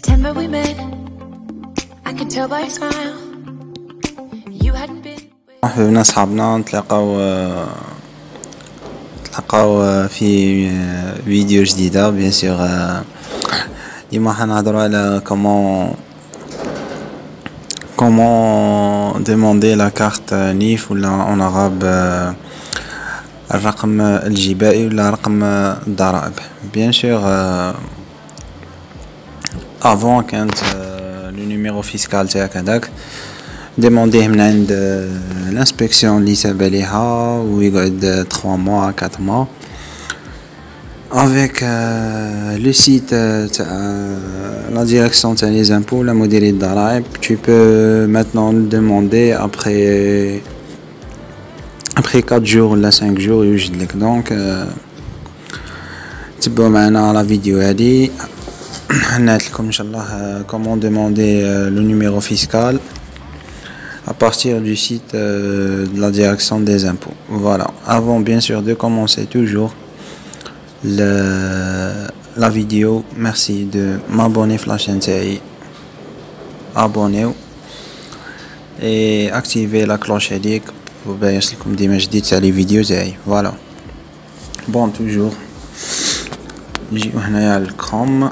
September we met. I could tell by your smile you hadn't been. مرحبا أصحابنا، نتلاقاو في فيديو جديدة. بيان سور ديما حنهضروا على كومون دوموندي لا كارت نيف ولا اون عرب الرقم الجبائي ولا رقم الضرائب. بيان سور افون كانت لو نيميرو فيسكال تاعك هذاك ديمونديه من عند الانسبكسيون اللي تابع ليها ويقعد 3 mois 4 mois avec le site تاع la direction تاع les impôts la مديرية الضرائب. tu peux maintenant demander après 4 jours ولا 5 jours يوجد لك. دونك تبعوا معنا لا فيديو هذه نعطيكم لكم ان شاء الله comment demander le numéro fiscal à partir du site de la direction des impôts. Voilà. Avant bien sûr de commencer toujours la vidéo, merci de m'abonner à la chaîne TAI. Abonnez-vous et activez la cloche pour bien يوصلكم ديما جديد تاع لي فيديو تاعي. Voilà. Bon toujours نجيو هنايا على الكروم،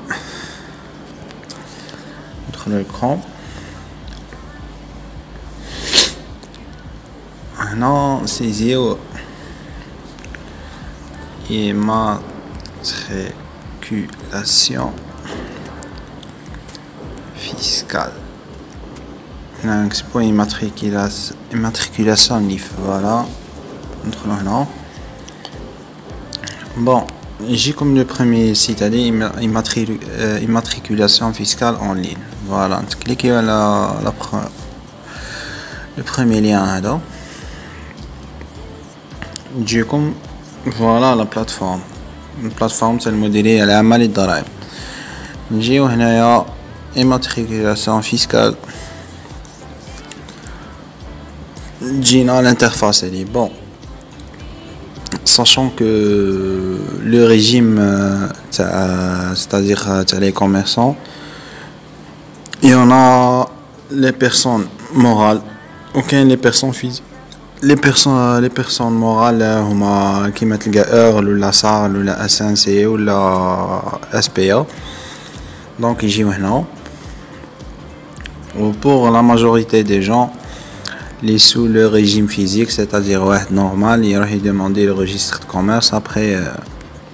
ندخلو الكروم. هنا سيزيو immatriculation fiscale. هنا نكتبو immatriculation نيف. فوالا ندخلو هنا. بون يجيكم لو بروميي سيت هادي immatriculation fiscale en ligne. فوالا نكليكيو على لو بروميي لين هذا نجيكم. فوالا لا بلاتفورم تاع المديرية العامة للضرائب. نجيو هنايا immatriculation fiscale، تجينا الانترفاس هادي. بون sachant que le régime c'est-à-dire تاع les commerçants il y en a les personnes morales ou bien les personnes physiques. les personnes morales هما كيما تلقى اورل ولا صار ولا اسانسي ولا SPA. donc يجيو هنا. ou pour la majorité des gens les sous le régime physique, c'est-à-dire واحد normal يروح يدماندي le registre de commerce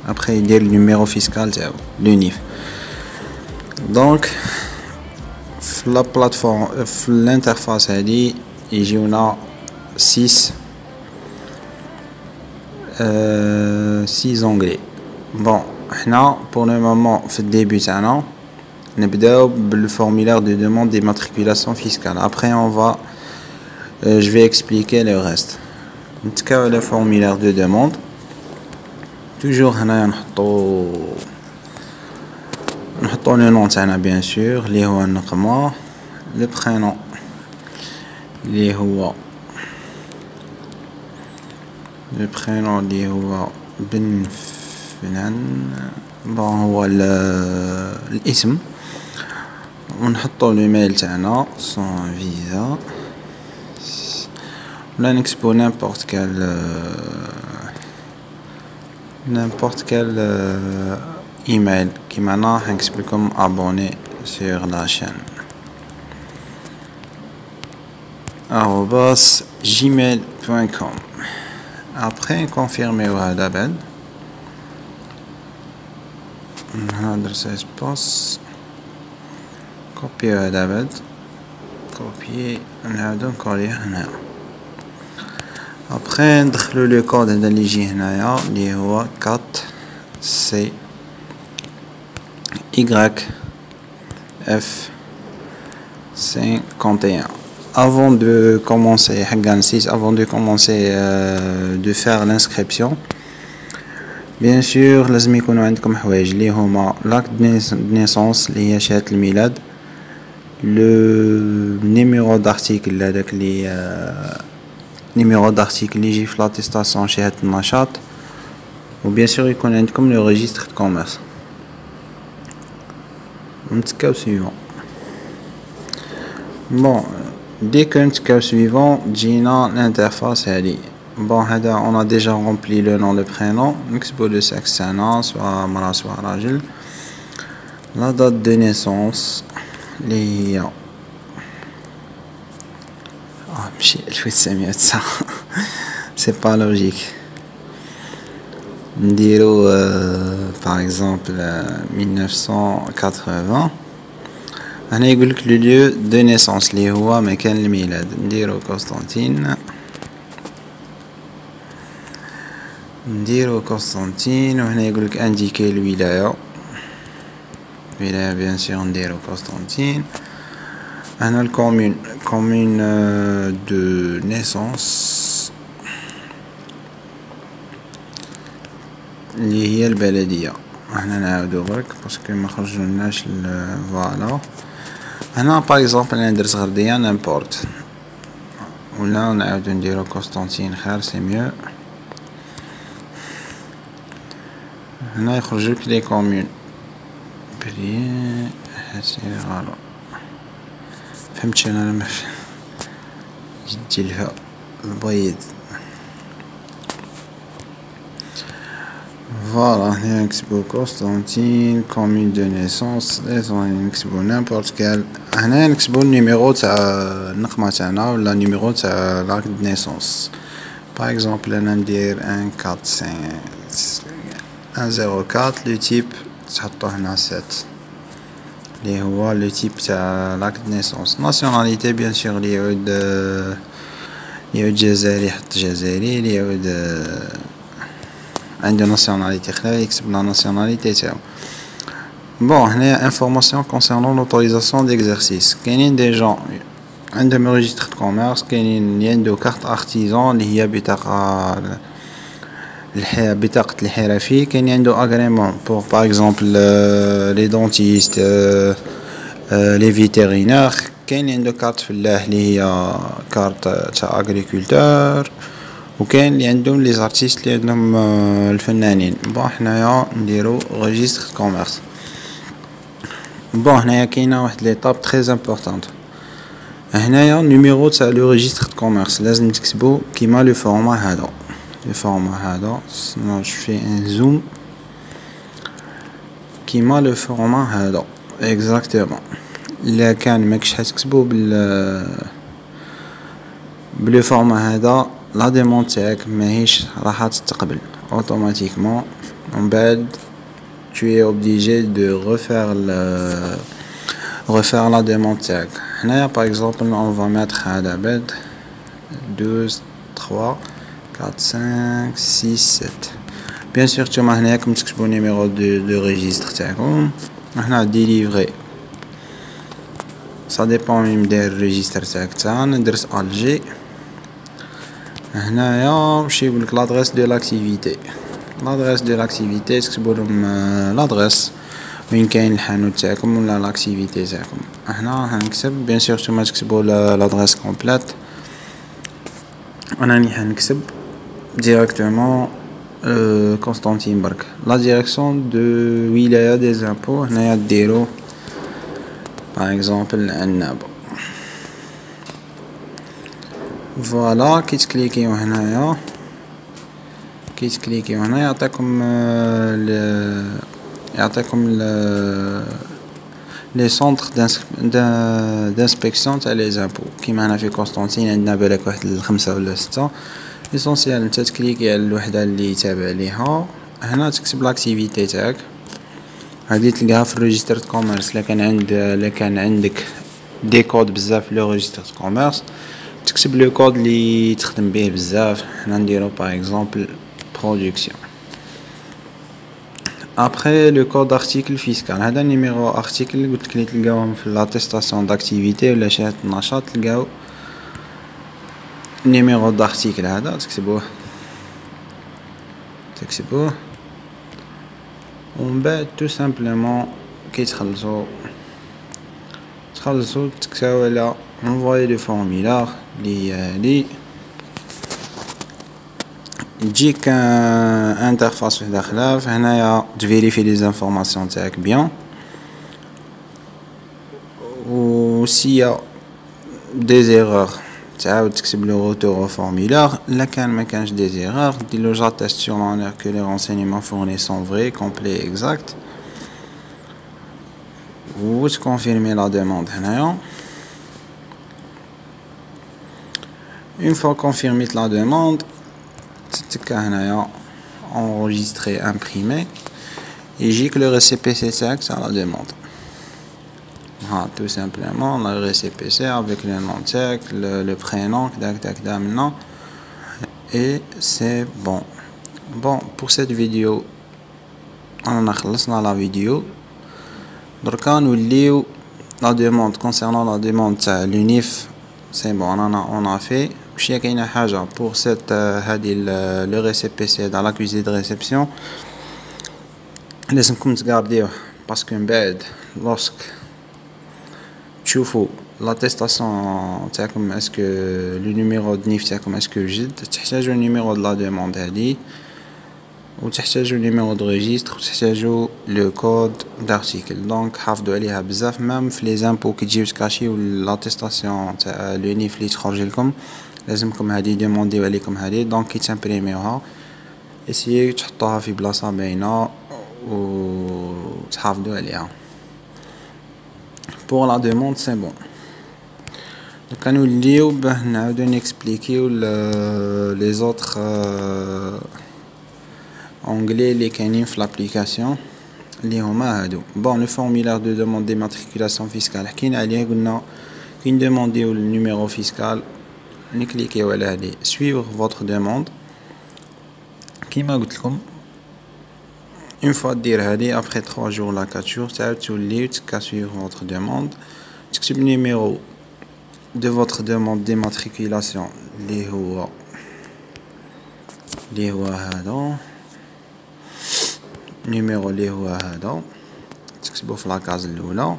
après يدير le numéro fiscal تاعو le NIF. donc في la plateforme في l'interface هذه يجيونا 6 onglets. bon حنا pour le moment في الديبي تاعنا نبداو بالformulaire de demande d'immatriculation fiscale. après on va je vais expliquer le reste. نتكاو على formulaire de demande. toujours هنايا نحطو le nom تاعنا bien sûr اللي هو النقمة، le prénom اللي هو اللي هو بن فلان. بون هو الاسم، ونحطو الايميل تاعنا سون فيزا ولا نكتبو n'importe quel ايميل كيما انا حنكتب لكم abonné sur la chaîne @gmail.com. après confirmer هذا بعد ندرس espace copier هذا بعد copier نعاودو نكوليه هنا. après ندخلو لو كود هذا اللي يجي هنايا اللي هو 4C YF 51. avant de commencer avant de commencer de faire l'inscription bien sûr لازم يكونوا عندكم حوايج اللي هما l'acte de naissance اللي هي شهادة الميلاد، le numéro d'article هذاك اللي numéro d'article اللي يجي في l'attestation شهادة النشاط، و bien sûr يكون عندكم le registre de commerce. نتكاو suivant. Bon, dès que نتكاو suivant جينا l'interface هادي. Bon هذا on a déjà rempli le nom le prénom, نكتبو le sexe سنة soit مرا soit راجل. La date de naissance اللي هي ماشي 1909 c'est pas logique. نديرو par exemple 1980. هنا يقولك le lieu de naissance اللي هو مكان الميلاد. نديرو قسطنطين وهنا يقولك indiquer الولاية bien sûr نديرو قسطنطين. هنا الكومون de naissance اللي هي البلدية. هنا نعاودو برك باسكو ما خرجولناش فوالا. هنا باغ اكزومبل انا درت غردية نيمبورت ولا نعاودو نديرو قسطنطين خير سي ميو. هنا يخرجولك لي كومون بري هاسي غالو. فهمتش انا لما جدي الفا البيض. فوالا هنا نكتبو قسطنطين كومون دو نيسونس نكتبو نيمبورت كال. هنا نكتبو النيميرو تاع النقمة تاعنا ولا النيميرو تاع لاك دو نيسونس. باغ اكزومبل انا ندير 104 لو تيب تحطو هنا 7 اللي هو لو تيب تاع لاك دو نيسونس. ناسيوناليتي بيان سور اللي يعود جزائري حط جزائري، اللي يعود عنده ناسيوناليتي اخرى يكتب لا ناسيوناليتي تاعو. بون هنايا انفورماسيون كونسيرنون لوتوريزاسيون ديكزارسيس. كاينين دي جون عندهم ريجستر دو كوميرس، كاينين اللي عنده كارت ارتيزون اللي هي بطاقة الحرفي، كاين عنده اغريمون بور باغ اكزومبل لي دونتيست لي فيتيرينير، كاين عنده كارت فلاح اللي هي كارت تاع اغريكولتور، وكاين اللي عندهم لي زارتيست اللي عندهم الفنانين. بون حنايا نديرو ريجستر كوميرس. بون هنايا كاينه واحد ليطاب تري امبورطونط. هنايا نيميرو تاع لو ريجستر كوميرس لازم تكتبو كيما لو فورما هذا. لو فورما هذا سنو جو في ان زوم كيما لو فورما هذا اكزاكتومون. الا كان ماكش حتكتبو بلو فورما هذا لا ديموند تاعك ماهيش راح تتقبل اوتوماتيكمون. ومن بعد tu es obligé de refaire la demande تاعك. هنايا par exemple on va mettre هذا بعد 12 3 4 5 6 7. bien sûr نتوما هنايا راكم تكتبوا نيميرو دو ريجستر تاعكم. هنا ديليفري ça dépend من داير الريجستر تاعك. انا درت الجي. هنايا واش يقولك لادريس دو لاكتيفيتي. لادريس دو لاكتيفيتي تكتبوا لهم لادريس وين كاين الحانوت تاعكم ولا لاكتيفيتي تاعكم. هنا هنكتب بيان سور نتوما تكتبوا لادريس كومبليت. انا راني حنكتب ديريكتومون قسطنطين برك. لا ديريكسيون دو ولاية دي زامبو هنايا ديرو باغ اكزومبل عنابة. فوالا كي تكليكيو هنايا يعطيكم لي سونتر دانسبكسيون تاع لي زامبو. كيما هنا في قسطنطين عندنا بالك واحد 5 ولا 6. ليسونسيال نتا تكليكي على الوحده اللي تابع ليها. هنا تكتب لاكتيفيتي تاعك هادي تلقاها في الريجستر دو كوميرس. الا كان عندك دي كود بزاف لو ريجستر دو كوميرس تكتب لو كود اللي تخدم به بزاف. حنا نديرو باغ اكزومبل برودكسيون. ابري لو كود ارتيكل فيسكال هذا نيميرو ارتيكل قلت لك تلقاوهم في لاتيستاسيون داكتيفيتي ولا شهاده النشاط. تلقاو نيميرو دارتيكل هذا تكتبوه ومن بعد تو سامبلومون كي تخلصوا تكتبوا على انفوي لو فورميلار اللي هادي. تجيك انترفاس وحده اخرى. فهنايا تفيريفي لي زانفورماسيون تاعك بيان. s'il y a des erreurs تعاود تكتب le retour au formulaire là كان ما كانش des erreurs دير له j'atteste sur l'honneur que les renseignements fournis sont vrais complets exacts و تكونفيرمي la demande هنايا une fois confirmé la demande تتكا هنايا enregistrer imprimer يجيك le récépissé تاعك تاع la demande tout simplement le récépissé avec le nom tech, le prénom maintenant et c'est bon. Bon, pour cette vidéo on a خلصنا la vidéo دركا نوليو la demande concernant la demande تاع l'UNIF c'est bon on a fait واش هي كاينه حاجه pour cette هذه le récépissé dans l'accusé de réception لازمكم تقارديوه باسكو من بعد lorsque تشوفوا l'attestation تاعكم اسكو لو نيميرو د نيف تاعكم اسكو جد تحتاجوا النيميرو د لا دوموند هادي وتحتاجوا النيميرو د ريجستر وتحتاجوا لو كود دارتيكل دونك حافظوا عليها بزاف ميم في لي زامبو كي تجيو تكاشيو l'attestation تاع لو نيف اللي تخرج لكم لازمكم هادي دومونديو عليكم هادي دونك كي تامبريميوها اسيي تحطوها في بلاصه باينه وتحافظوا عليها. Pour la demande, c'est bon. Donc, nous lions, nous expliquer les autres onglets les canifs l'application. Bon, le formulaire de demande d'immatriculation fiscale. Qui n'a rien qu'une demande le numéro fiscal. Nous cliquez suivre votre demande. Qui m'a dit une fois dire après 3 jours la 4 jours tu as suivre votre demande tu le numéro de votre demande d'immatriculation اللي هو هذا numéro اللي هو هذا تكتبوه في لاكاز الاولى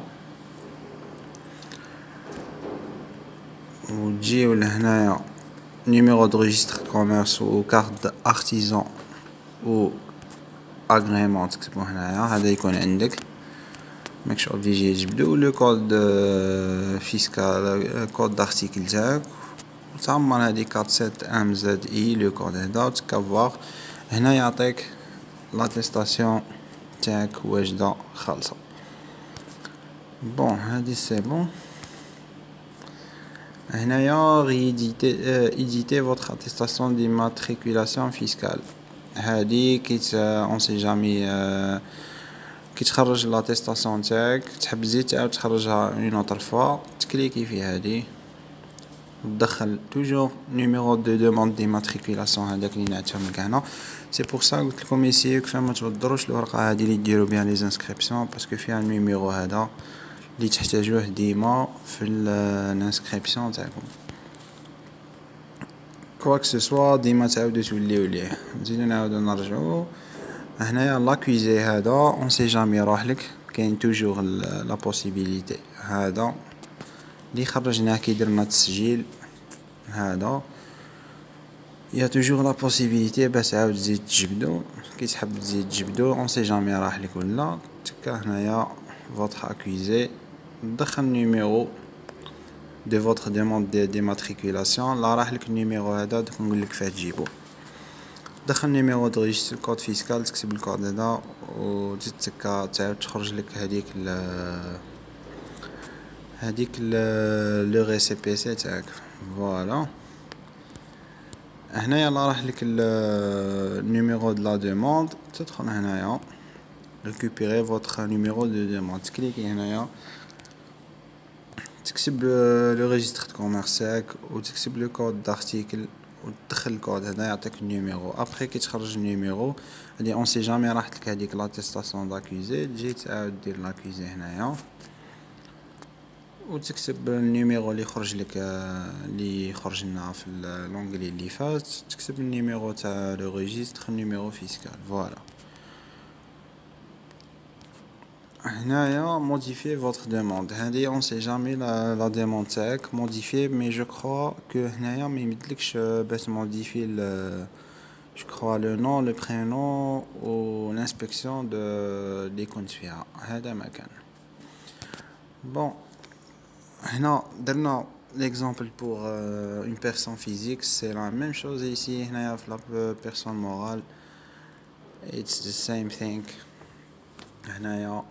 وتجيو لهنايا numéro de registre de commerce ou carte d'artisan ou agrément تكتبوه هنايا هذا يكون عندك ماكش اوبليجي تجبدو لو كود فيسكال كود دارتيكل تاعك وتعمر هذه 47 MZI لو كود هذا وتكفواغ هنا يعطيك لاتيستاسيون تاعك واجده خالصه. بون هذه سي بون هنايا éditer votre attestation d'immatriculation fiscale هادي كي اون سي جامي كي تخرج لاتيستاسيون تاعك تحب تزيد تعاود تخرجها اون اوتر فوا تكليكي في هادي تدخل توجور نيميرو دو دوموند ديماتريكولاسيون هذاك اللي نعتهم لك هنا سي بور سا قلت لكم يسيو كيف ما توضروش الورقه هذه اللي ديروا بها لي انسكريبسيون باسكو فيها النيميرو هذا اللي تحتاجوه ديما في الانسكريبسيون تاعكم كوا كو سوا ديما تعاودوا توليو ليه نزيدو نعاودو نرجعو هنايا لاكويزي هذا اون سي جامي يروح لك كاين توجور لا بوسيبيليتي هذا اللي خرجناه كي درنا التسجيل هذا يا توجور لا بوسيبيليتي باش تعاود تزيد تجبدو كي تحب تزيد تجبدو اون سي جامي راح لك ولا تكا هنايا فوتر اكويزي دخل نيميرو de votre demande d'immatriculation لا راح لك النيميرو هذا دوك نقول لك فاه تجيبو دخل نيميرو دو ريجستر كود فيسكال تكتب الكود هذا وتزيد تكا تعاود تخرج لك هذيك لو ريسيبيسي تاعك فوالا هنايا لا راح لك النيميرو دو لا دوموند تدخل هنايا récupérer votre numéro de demande تكليكي هنايا تكتب لو ريجستر دو كوميرس تاعك وتكتب لو كود دارتيكل وتدخل الكود هذا يعطيك النيميرو ابري كي تخرج النيميرو هادي اون سي جامي راحت لك هذيك لاتيستاسيون داكوزي تجي تعاود دير لاكوزي هنايا وتكتب النيميرو اللي خرج لك اللي خرج لنا في لونغلي اللي فات تكتب النيميرو تاع لو ريجستر النيميرو فيسكال فوالا هنايا modifier votre demande هذه on sait jamais la demande تاعك modifier mais je crois que هنايا ما يمدلكش باش modifier je crois le nom le prénom ou l'inspection de اللي كنت فيها هذا ما كان bon هنا درنا l'exemple pour une personne physique, c'est la même chose ici هنايا في la personne morale. It's the same thing. هنايا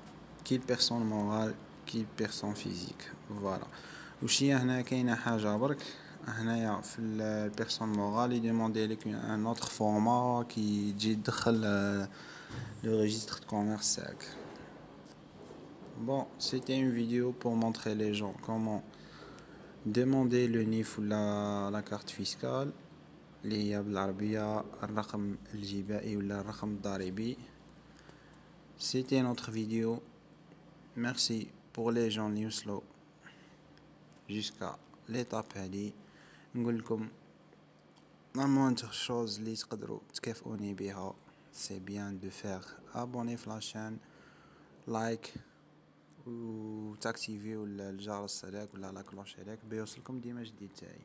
كي personne morale كي personne physique. Voilà. وشي هنا كاينه حاجه برك هنايا في البيرسون مورال يديموندي لك ان اوتر فورما كي تجي تدخل لو ريجستر دو كوميرس تاعك. Bon, c'était une vidéo pour montrer les gens comment demander le NIF ou la carte fiscale اللي هي بالعربية الرقم الجبائي ولا الرقم الضريبي. C'était notre vidéo. Merci pour les gens اللي وصلوا jusqu'à l'étape هادي. نقول لكم la moindre chose اللي تقدروا تكافئوني بها c'est bien de faire abonner في la chaîne, like و تاكتيفيو الجرس هذاك ولا لا كلوش هذاك بيوصلكم ديما جديد تاعي.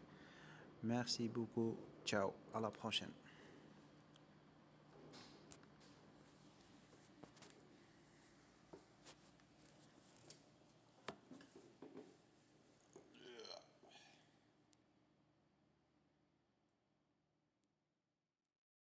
Merci beaucoup. Ciao. À la prochaine.